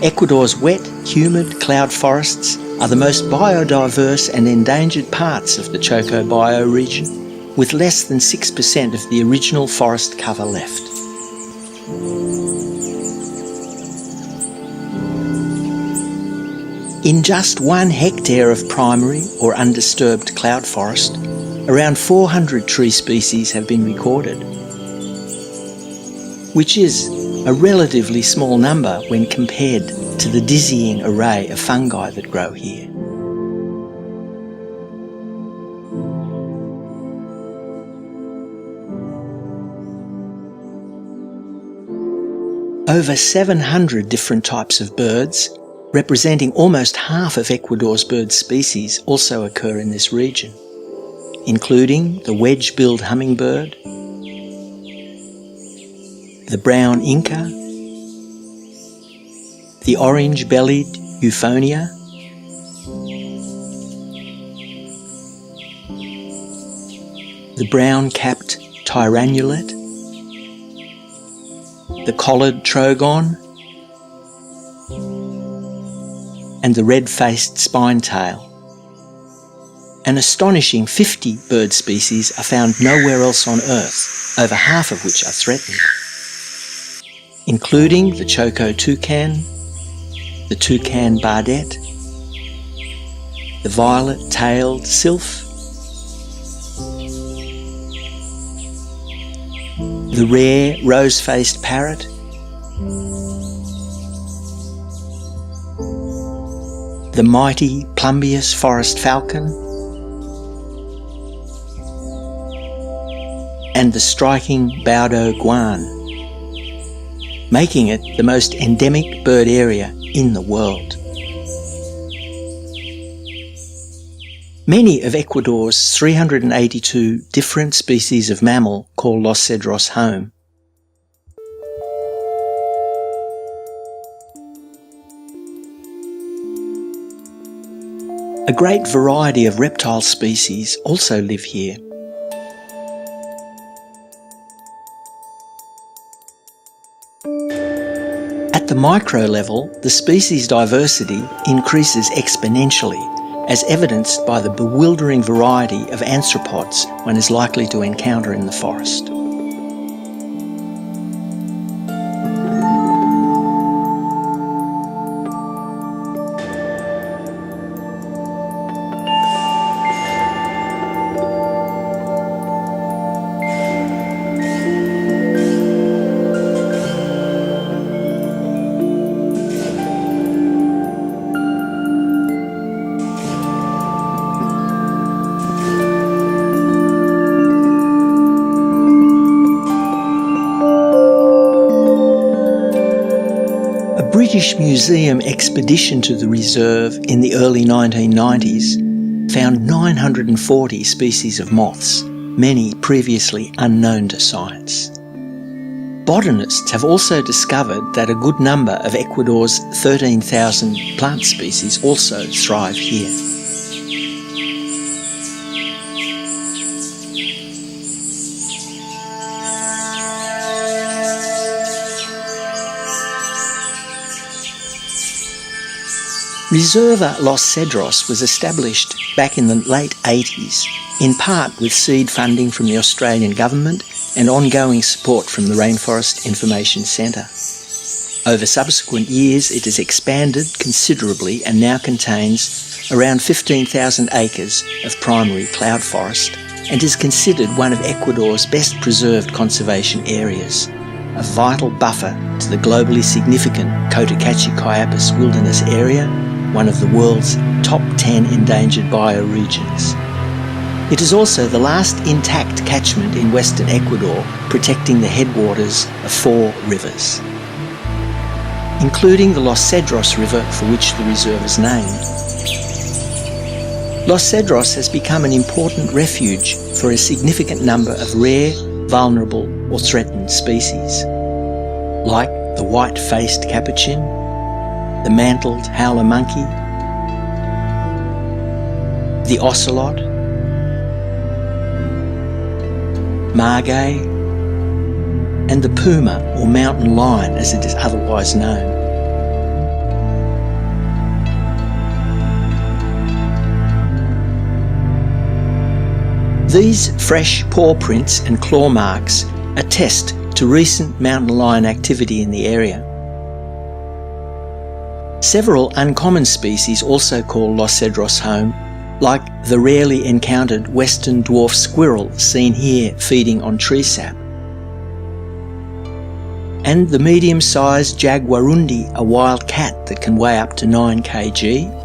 Ecuador's wet, humid cloud forests are the most biodiverse and endangered parts of the Choco bioregion, with less than 6% of the original forest cover left. In just 1 hectare of primary or undisturbed cloud forest, around 400 tree species have been recorded, which is a relatively small number when compared to the dizzying array of fungi that grow here. Over 700 different types of birds, representing almost half of Ecuador's bird species, also occur in this region, including the wedge-billed hummingbird, the brown Inca, the orange-bellied euphonia, the brown-capped tyrannulet, the collared trogon, and the red-faced spinetail. An astonishing 50 bird species are found nowhere else on Earth, over half of which are threatened, including the Choco toucan, the toucan bardet, the violet-tailed sylph, the rare rose-faced parrot, the mighty plumbeous forest falcon, and the striking Baudo guan, making it the most endemic bird area in the world. Many of Ecuador's 382 different species of mammal call Los Cedros home. A great variety of reptile species also live here. At the micro level, the species diversity increases exponentially, as evidenced by the bewildering variety of anthropods one is likely to encounter in the forest. British Museum expedition to the reserve in the early 1990s found 940 species of moths, many previously unknown to science. Botanists have also discovered that a good number of Ecuador's 13,000 plant species also thrive here. Reserva Los Cedros was established back in the late 80s, in part with seed funding from the Australian government and ongoing support from the Rainforest Information Centre. Over subsequent years it has expanded considerably and now contains around 15,000 acres of primary cloud forest and is considered one of Ecuador's best preserved conservation areas, a vital buffer to the globally significant Cotacachi-Quiapas Wilderness Area, one of the world's top 10 endangered bioregions. It is also the last intact catchment in western Ecuador, protecting the headwaters of 4 rivers, including the Los Cedros River, for which the reserve is named. Los Cedros has become an important refuge for a significant number of rare, vulnerable or threatened species, like the white-faced capuchin, the mantled howler monkey, the ocelot, margay, and the puma or mountain lion as it is otherwise known. These fresh paw prints and claw marks attest to recent mountain lion activity in the area. Several uncommon species also call Los Cedros home, like the rarely encountered western dwarf squirrel seen here feeding on tree sap, and the medium-sized jaguarundi, a wild cat that can weigh up to 9 kg,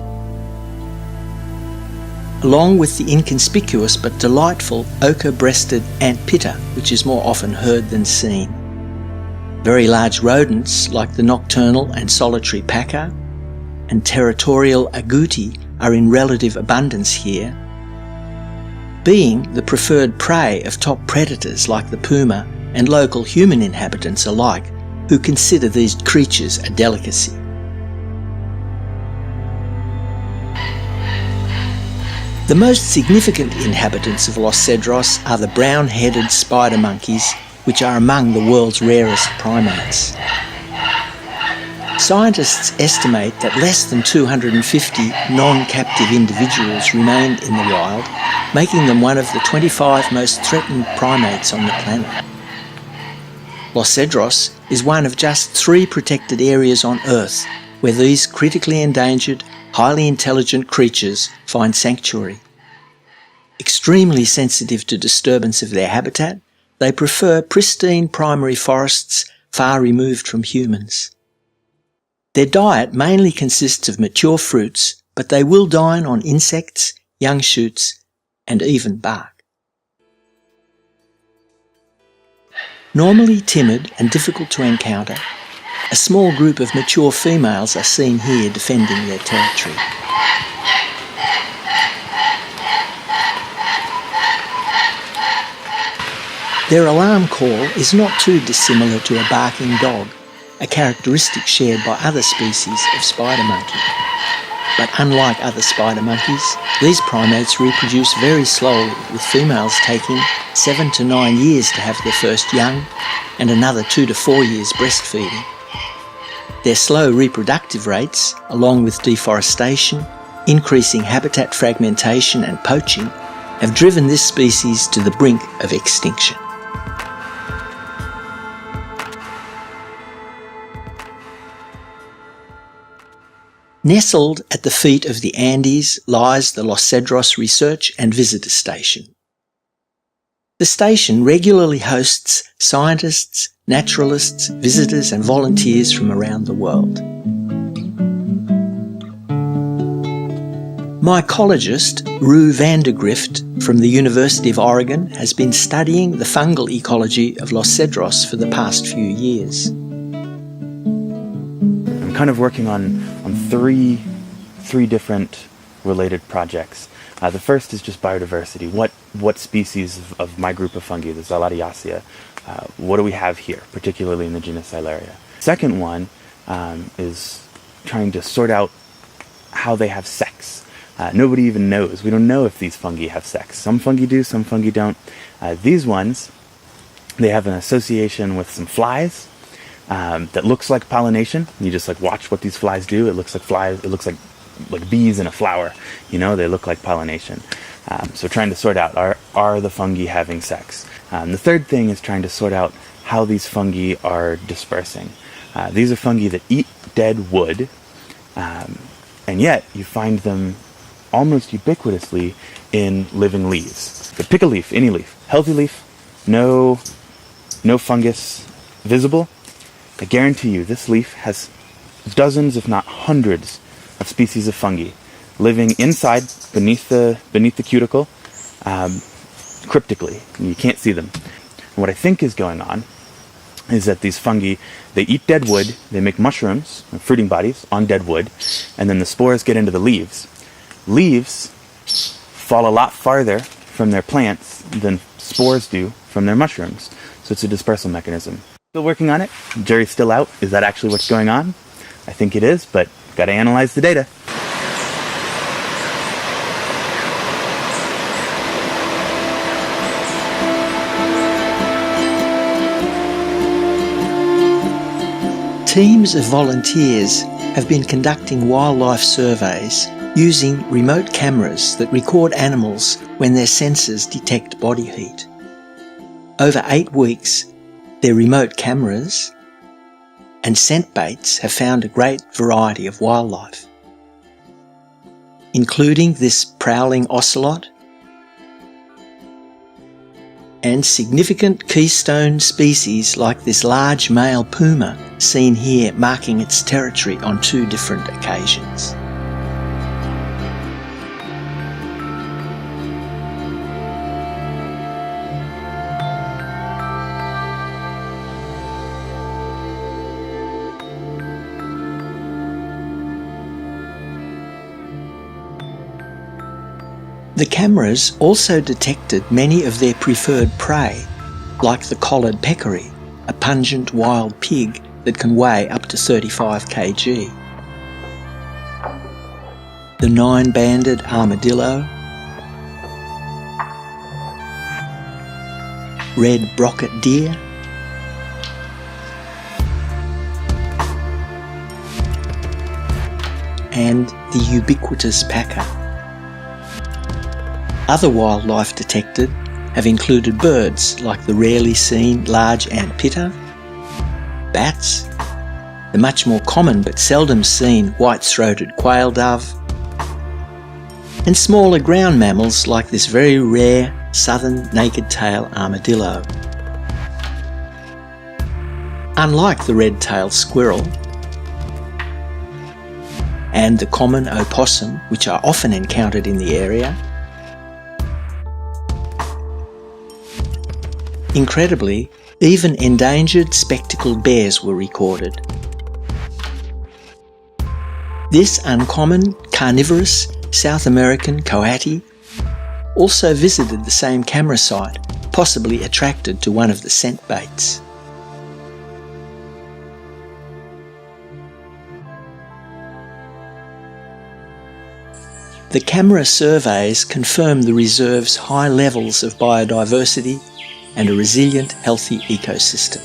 along with the inconspicuous but delightful ochre-breasted ant pitta, which is more often heard than seen. Very large rodents like the nocturnal and solitary paca and territorial agouti are in relative abundance here, being the preferred prey of top predators like the puma and local human inhabitants alike, who consider these creatures a delicacy. The most significant inhabitants of Los Cedros are the brown-headed spider monkeys, which are among the world's rarest primates. Scientists estimate that less than 250 non-captive individuals remain in the wild, making them one of the 25 most threatened primates on the planet. Los Cedros is one of just 3 protected areas on Earth where these critically endangered, highly intelligent creatures find sanctuary. Extremely sensitive to disturbance of their habitat, they prefer pristine primary forests far removed from humans. Their diet mainly consists of mature fruits, but they will dine on insects, young shoots, and even bark. Normally timid and difficult to encounter, a small group of mature females are seen here defending their territory. Their alarm call is not too dissimilar to a barking dog, a characteristic shared by other species of spider monkey. But unlike other spider monkeys, these primates reproduce very slowly, with females taking 7 to 9 years to have their first young and another 2 to 4 years breastfeeding. Their slow reproductive rates, along with deforestation, increasing habitat fragmentation and poaching, have driven this species to the brink of extinction. Nestled at the feet of the Andes lies the Los Cedros Research and Visitor Station. The station regularly hosts scientists, naturalists, visitors and volunteers from around the world. Mycologist Rue Vandergrift from the University of Oregon has been studying the fungal ecology of Los Cedros for the past few years. I'm kind of working on three different related projects. The first is just biodiversity. What species of my group of fungi, the Zaladiaceae, what do we have here, particularly in the genus Silaria? Second one is trying to sort out how they have sex. Nobody even knows. We don't know if these fungi have sex. Some fungi do, some fungi don't. These ones, they have an association with some flies that looks like pollination. You just watch what these flies do. It looks like flies. It looks like bees in a flower. They look like pollination. So trying to sort out, are the fungi having sex? The third thing is trying to sort out how these fungi are dispersing. These are fungi that eat dead wood, and yet you find them almost ubiquitously in living leaves. So pick a leaf, any leaf, healthy leaf, no fungus visible. I guarantee you this leaf has dozens, if not hundreds, of species of fungi living inside, beneath the cuticle, cryptically. You can't see them. And what I think is going on is that these fungi, they eat dead wood, they make mushrooms, fruiting bodies, on dead wood, and then the spores get into the leaves. Leaves fall a lot farther from their plants than spores do from their mushrooms. So it's a dispersal mechanism. Still working on it. Jury's still out. Is that actually what's going on? I think it is, but got to analyze the data. Teams of volunteers have been conducting wildlife surveys using remote cameras that record animals when their sensors detect body heat. Over 8 weeks, their remote cameras and scent baits have found a great variety of wildlife, including this prowling ocelot and significant keystone species like this large male puma seen here marking its territory on 2 different occasions. The cameras also detected many of their preferred prey, like the collared peccary, a pungent wild pig that can weigh up to 35 kg, the 9-banded armadillo, red brocket deer, and the ubiquitous paca. Other wildlife detected have included birds like the rarely seen large ant pitta, bats, the much more common but seldom seen white-throated quail dove, and smaller ground mammals like this very rare southern naked-tail armadillo. Unlike the red-tailed squirrel and the common opossum, which are often encountered in the area, incredibly, even endangered spectacled bears were recorded. This uncommon carnivorous South American coati also visited the same camera site, possibly attracted to one of the scent baits. The camera surveys confirm the reserve's high levels of biodiversity and a resilient, healthy ecosystem.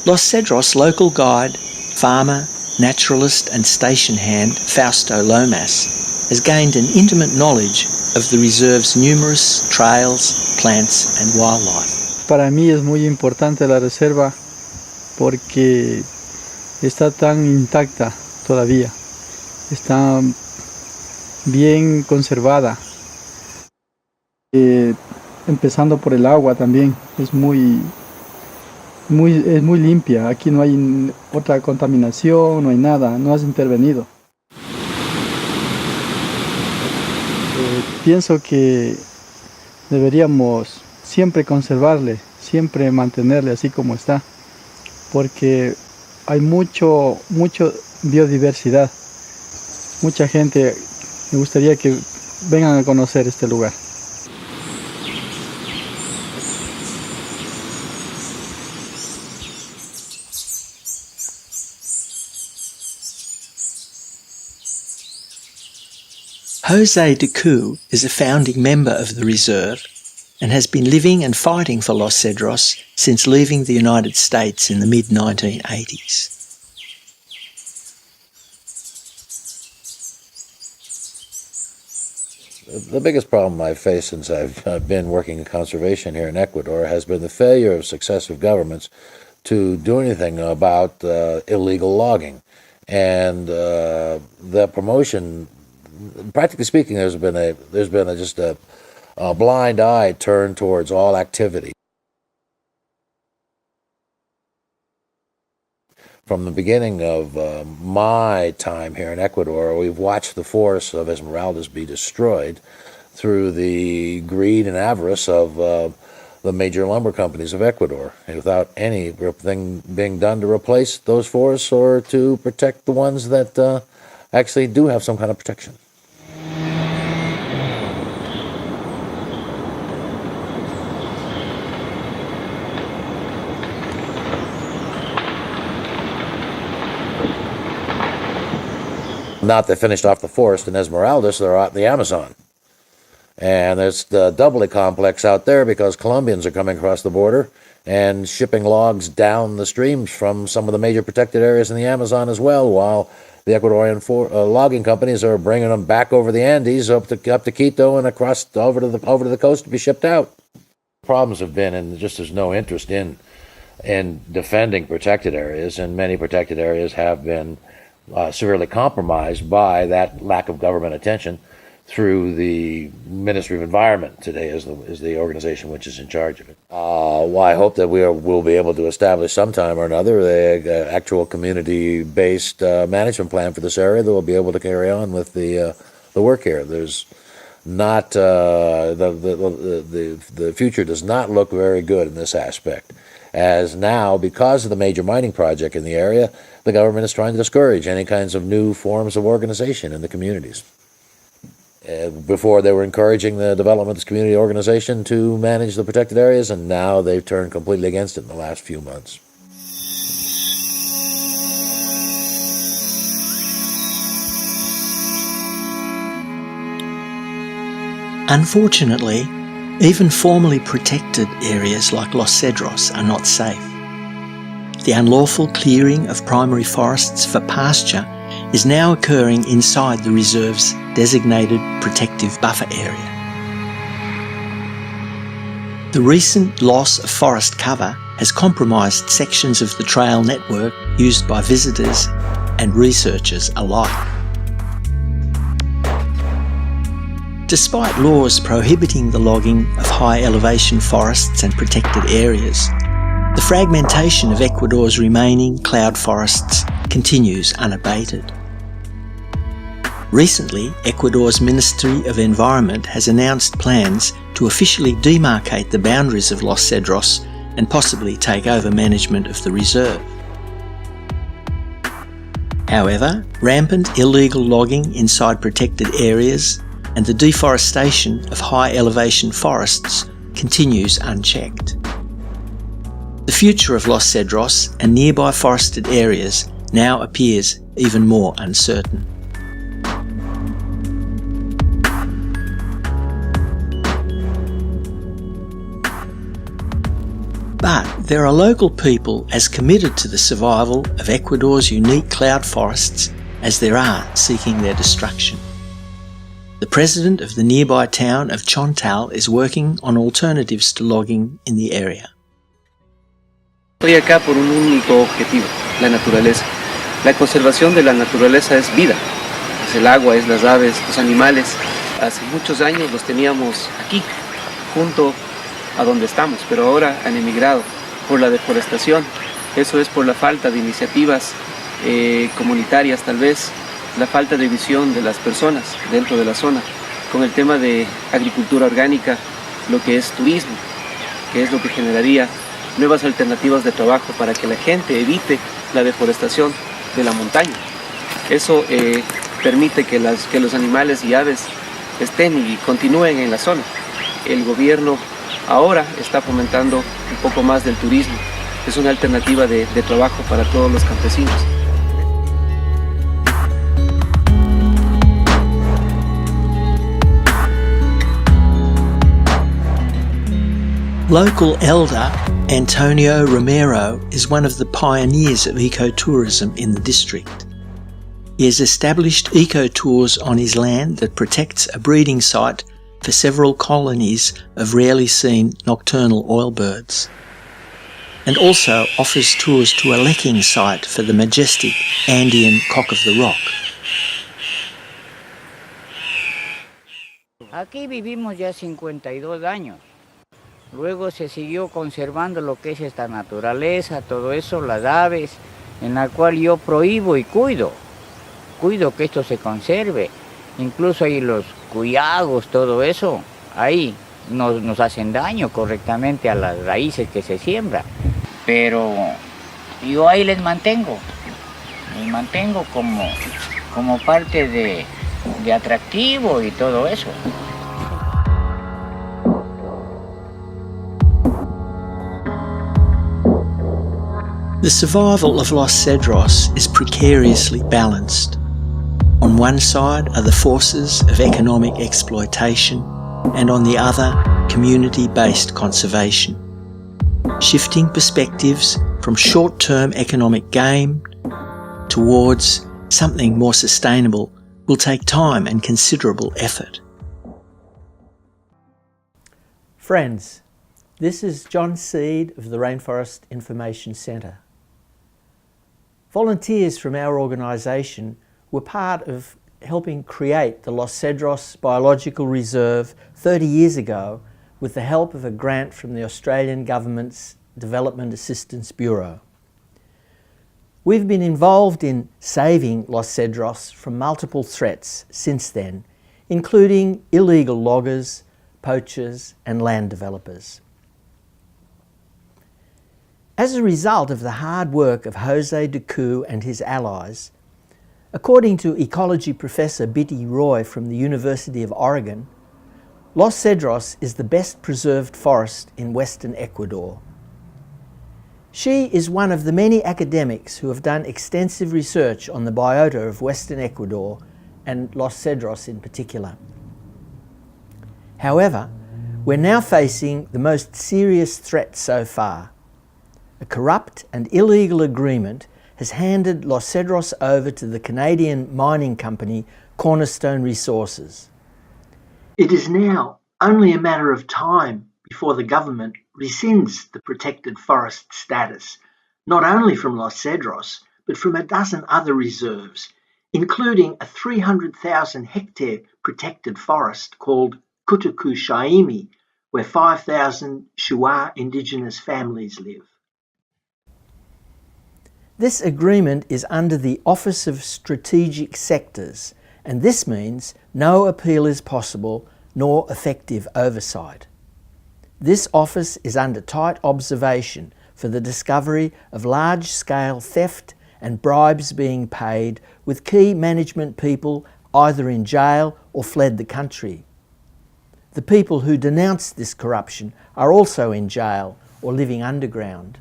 Los Cedros local guide, farmer, naturalist and station hand Fausto Lomas has gained an intimate knowledge of the reserve's numerous trails, plants and wildlife. Para mí es muy importante la reserva porque está tan intacta todavía, está bien conservada. Empezando por el agua también, es muy limpia. Aquí no hay otra contaminación, no hay nada, no has intervenido. Pienso que deberíamos siempre conservarle, siempre mantenerle así como está, porque hay mucho biodiversidad. Mucha gente me gustaría que vengan a conocer este lugar. Jose de Coo is a founding member of the reserve and has been living and fighting for Los Cedros since leaving the United States in the mid-1980s. The biggest problem I've faced since I've been working in conservation here in Ecuador has been the failure of successive governments to do anything about illegal logging. And the promotion, practically speaking, there's been just a blind eye turned towards all activity. From the beginning of my time here in Ecuador, we've watched the forests of Esmeraldas be destroyed through the greed and avarice of the major lumber companies of Ecuador, without anything being done to replace those forests or to protect the ones that actually do have some kind of protection. Now that they finished off the forest in Esmeraldas, they're out in the Amazon. And it's doubly complex out there because Colombians are coming across the border and shipping logs down the streams from some of the major protected areas in the Amazon as well, while the Ecuadorian logging companies are bringing them back over the Andes, up to Quito and across over to the coast to be shipped out. Problems have been, and just there's no interest in defending protected areas, and many protected areas have been severely compromised by that lack of government attention through the Ministry of Environment today is the organization which is in charge of it. Well, I hope that we'll be able to establish sometime or another the actual community-based management plan for this area that will be able to carry on with the work here. There's not the future does not look very good in this aspect, as now, because of the major mining project in the area, the government is trying to discourage any kinds of new forms of organization in the communities. Before, they were encouraging the development of this community organization to manage the protected areas, and now they've turned completely against it in the last few months. Unfortunately, even formerly protected areas like Los Cedros are not safe. The unlawful clearing of primary forests for pasture is now occurring inside the reserve's designated protective buffer area. The recent loss of forest cover has compromised sections of the trail network used by visitors and researchers alike. Despite laws prohibiting the logging of high-elevation forests and protected areas, the fragmentation of Ecuador's remaining cloud forests continues unabated. Recently, Ecuador's Ministry of Environment has announced plans to officially demarcate the boundaries of Los Cedros and possibly take over management of the reserve. However, rampant illegal logging inside protected areas and the deforestation of high-elevation forests continues unchecked. The future of Los Cedros and nearby forested areas now appears even more uncertain. But there are local people as committed to the survival of Ecuador's unique cloud forests as there are seeking their destruction. The president of the nearby town of Chontal is working on alternatives to logging in the area. Estoy acá por un único objetivo, la naturaleza. La conservación de la naturaleza es vida. Es el agua, es las aves, los animales. Hace muchos años los teníamos aquí, junto a donde estamos, pero ahora han emigrado por la deforestación. Eso es por la falta de iniciativas comunitarias, tal vez, la falta de visión de las personas dentro de la zona, con el tema de agricultura orgánica, lo que es turismo, que es lo que generaría nuevas alternativas de trabajo para que la gente evite la deforestación de la montaña. Eso permite que los animales y aves estén y continúen en la zona. El gobierno ahora está fomentando un poco más del turismo. Es una alternativa de trabajo para todos los campesinos. Local elder Antonio Romero is one of the pioneers of ecotourism in the district. He has established ecotours on his land that protects a breeding site for several colonies of rarely seen nocturnal oilbirds, and also offers tours to a lekking site for the majestic Andean cock of the rock. Aquí vivimos ya 52 años. Luego se siguió conservando lo que es esta naturaleza, todo eso, las aves, en la cual yo prohíbo y cuido que esto se conserve. Incluso ahí los cuyagos, todo eso, ahí nos hacen daño correctamente a las raíces que se siembran. Pero yo ahí les mantengo como parte de atractivo y todo eso. The survival of Los Cedros is precariously balanced. On one side are the forces of economic exploitation, and on the other, community-based conservation. Shifting perspectives from short-term economic gain towards Something more sustainable will take time and considerable effort. Friends, this is John Seed of the Rainforest Information Centre. Volunteers from our organisation were part of helping create the Los Cedros Biological Reserve 30 years ago with the help of a grant from the Australian Government's Development Assistance Bureau. We've been involved in saving Los Cedros from multiple threats since then, including illegal loggers, poachers and land developers. As a result of the hard work of Jose Ducu and his allies, according to ecology professor Bitty Roy from the University of Oregon, Los Cedros is the best preserved forest in western Ecuador. She is one of the many academics who have done extensive research on the biota of western Ecuador and Los Cedros in particular. However, we're now facing the most serious threat so far. A corrupt and illegal agreement has handed Los Cedros over to the Canadian mining company Cornerstone Resources. It is now only a matter of time before the government rescinds the protected forest status, not only from Los Cedros, but from a dozen other reserves, including a 300,000 hectare protected forest called Kutuku Shaimi, where 5,000 Shuar indigenous families live. This agreement is under the Office of Strategic Sectors, and this means no appeal is possible nor effective oversight. This office is under tight observation for the discovery of large-scale theft and bribes being paid, with key management people either in jail or fled the country. The people who denounced this corruption are also in jail or living underground.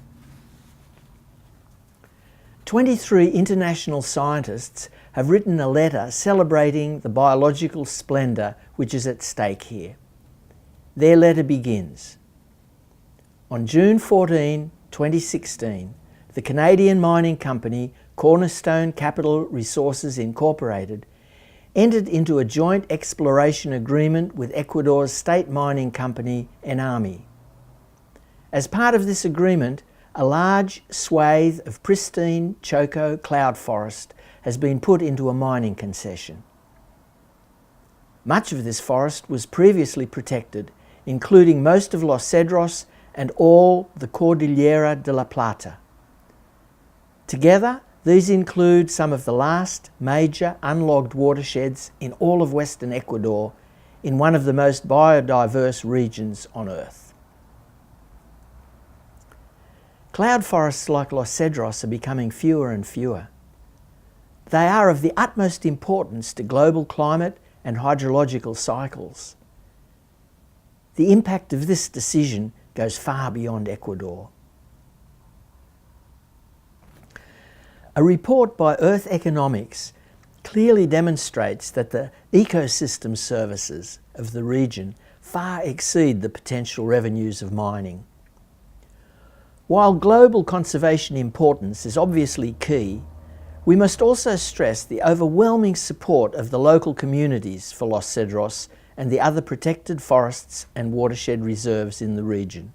23 international scientists have written a letter celebrating the biological splendour which is at stake here. Their letter begins, "On June 14, 2016, the Canadian mining company Cornerstone Capital Resources Incorporated entered into a joint exploration agreement with Ecuador's state mining company Enami. As part of this agreement, a large swathe of pristine Choco cloud forest has been put into a mining concession. Much of this forest was previously protected, including most of Los Cedros and all the Cordillera de la Plata. Together, these include some of the last major unlogged watersheds in all of western Ecuador, in one of the most biodiverse regions on Earth. Cloud forests like Los Cedros are becoming fewer and fewer. They are of the utmost importance to global climate and hydrological cycles. The impact of this decision goes far beyond Ecuador. A report by Earth Economics clearly demonstrates that the ecosystem services of the region far exceed the potential revenues of mining. While global conservation importance is obviously key, we must also stress the overwhelming support of the local communities for Los Cedros and the other protected forests and watershed reserves in the region.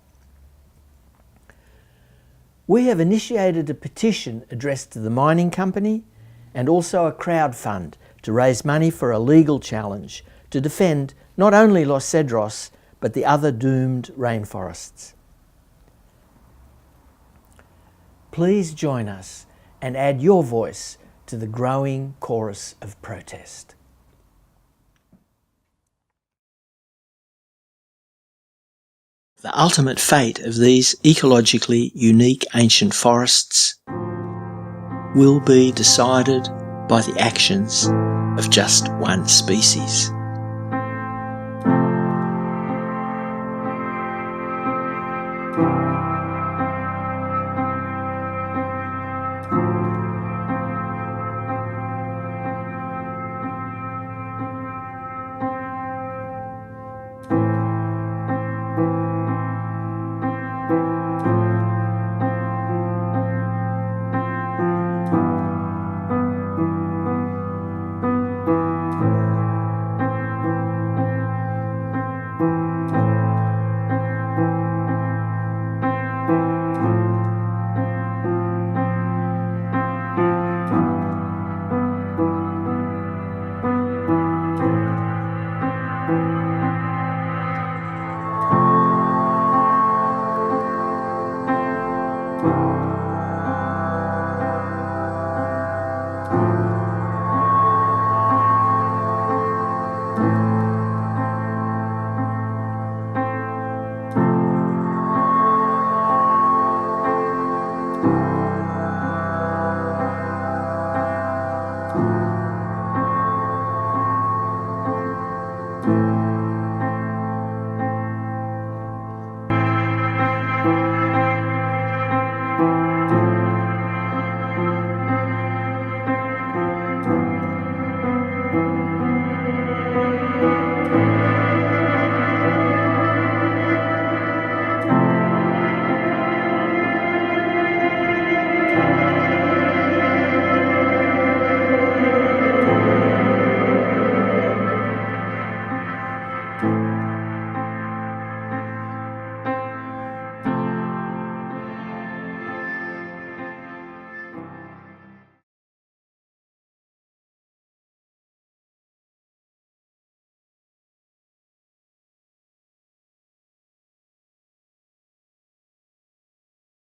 We have initiated a petition addressed to the mining company and also a crowd fund to raise money for a legal challenge to defend not only Los Cedros but the other doomed rainforests. Please join us and add your voice to the growing chorus of protest. The ultimate fate of these ecologically unique ancient forests will be decided by the actions of just one species.